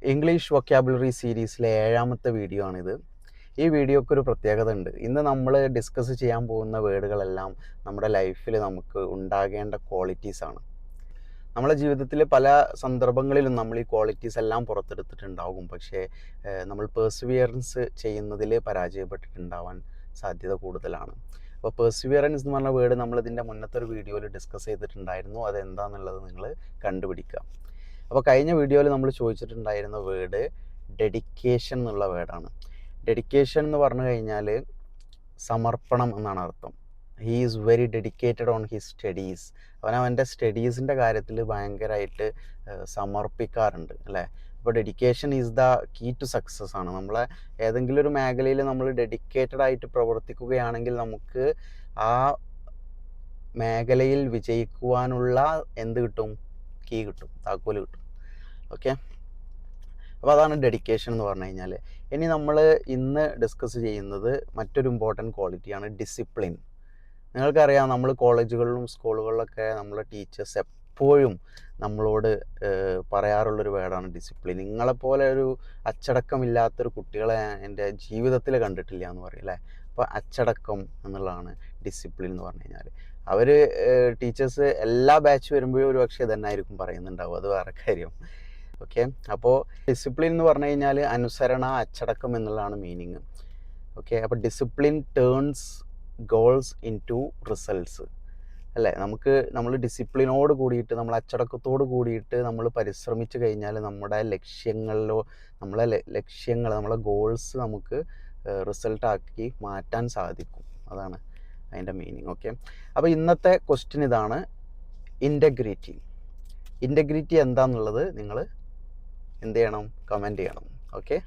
English vocabulary സീരീസിലെ 7ാമത്തെ video ആണിത്. ഈ വീഡിയോയ്ക്ക് ഒരു പ്രത്യേകത ഉണ്ട്. ഇന്ന് നമ്മൾ ഡിസ്കസ് ചെയ്യാൻ പോകുന്ന വേർഡുകളെല്ലാം നമ്മുടെ ലൈഫിൽ നമുക്ക് ഉണ്ടാകേണ്ട ക്വാളിറ്റീസാണ്. നമ്മുടെ ജീവിതത്തിൽ പല സന്ദർഭങ്ങളിലും നമ്മൾ ഈ ക്വാളിറ്റീസ് എല്ലാം പുറത്തെടുത്തിട്ടുണ്ടാകും. പക്ഷേ നമ്മൾ പെർസിവിയറൻസ് ചെയ്യുന്നതിൽ പരാജയപ്പെട്ടിട്ടുണ്ടാവാൻ സാധ്യത കൂടുതലാണ്. അപ്പോൾ പെർസിവിയറൻസ് എന്ന് പറഞ്ഞ വേർഡ് നമ്മളിതിൻ്റെ മുന്നത്തെ ഒരു വീഡിയോയിൽ ഡിസ്കസ് ചെയ്തിട്ടുണ്ടായിരുന്നു. അതെന്താണെന്നുള്ളത് നിങ്ങൾ കണ്ടുപിടിക്കുക. അപ്പോൾ കഴിഞ്ഞ വീഡിയോയിൽ നമ്മൾ ചോദിച്ചിട്ടുണ്ടായിരുന്ന വേർഡ് ഡെഡിക്കേഷൻ എന്നുള്ള വേർഡാണ്. ഡെഡിക്കേഷൻ എന്ന് പറഞ്ഞു കഴിഞ്ഞാൽ സമർപ്പണം എന്നാണ് അർത്ഥം. He is very dedicated on his studies. അവൻ്റെ സ്റ്റഡീസിൻ്റെ കാര്യത്തിൽ ഭയങ്കരമായിട്ട് സമർപ്പിക്കാറുണ്ട് അല്ലേ. അപ്പോൾ dedication is the key to success ആണ്. നമ്മളെ ഏതെങ്കിലും ഒരു മേഖലയിൽ നമ്മൾ ഡെഡിക്കേറ്റഡ് ആയിട്ട് പ്രവർത്തിക്കുകയാണെങ്കിൽ നമുക്ക് ആ മേഖലയിൽ വിജയിക്കുവാനുള്ള എന്ത് കിട്ടും? കീ കിട്ടും, താക്കോല് കിട്ടും. ഓക്കെ, അപ്പോൾ അതാണ് ഡെഡിക്കേഷൻ എന്ന് പറഞ്ഞു കഴിഞ്ഞാൽ. ഇനി നമ്മൾ ഇന്ന് ഡിസ്കസ് ചെയ്യുന്നത് മറ്റൊരു ഇമ്പോർട്ടൻറ്റ് ക്വാളിറ്റിയാണ് ഡിസിപ്ലിൻ. നിങ്ങൾക്കറിയാം, നമ്മൾ കോളേജുകളിലും സ്കൂളുകളിലൊക്കെ നമ്മളെ ടീച്ചേഴ്സ് എപ്പോഴും നമ്മളോട് പറയാറുള്ളൊരു വേർഡാണ് ഡിസിപ്ലിൻ. നിങ്ങളെപ്പോലെ ഒരു അച്ചടക്കമില്ലാത്തൊരു കുട്ടികളെ എൻ്റെ ജീവിതത്തിൽ കണ്ടിട്ടില്ല എന്ന് പറയും അല്ലേ. അപ്പോൾ അച്ചടക്കം എന്നുള്ളതാണ് ഡിസിപ്ലിൻ എന്ന് പറഞ്ഞു കഴിഞ്ഞാൽ. അവർ ടീച്ചേഴ്സ് എല്ലാ ബാച്ച് വരുമ്പോഴും ഒരു പക്ഷേ തന്നെ ആയിരിക്കും പറയുന്നുണ്ടാവും, അത് വേറെ കാര്യം. ഓക്കെ, അപ്പോൾ ഡിസിപ്ലിൻ എന്ന് പറഞ്ഞു കഴിഞ്ഞാൽ അനുസരണ, അച്ചടക്കം എന്നുള്ളതാണ് മീനിങ്. ഓക്കെ, അപ്പോൾ discipline turns goals into results അല്ലേ. നമ്മൾ ഡിസിപ്ലിനോട് കൂടിയിട്ട്, നമ്മൾ അച്ചടക്കത്തോട് കൂടിയിട്ട് നമ്മൾ പരിശ്രമിച്ചു കഴിഞ്ഞാൽ നമ്മുടെ നമ്മളെ ഗോൾസ് നമുക്ക് റിസൾട്ടാക്കി മാറ്റാൻ സാധിക്കും. അതാണ് അതിൻ്റെ മീനിങ്. ഓക്കെ, അപ്പോൾ ഇന്നത്തെ ക്വസ്റ്റ്യൻ ഇതാണ്, ഇൻ്റഗ്രിറ്റി. ഇൻ്റഗ്രിറ്റി എന്താണെന്നുള്ളത് നിങ്ങൾ എന്ത് ചെയ്യണം? കമൻറ്റ് ചെയ്യണം. ഓക്കെ.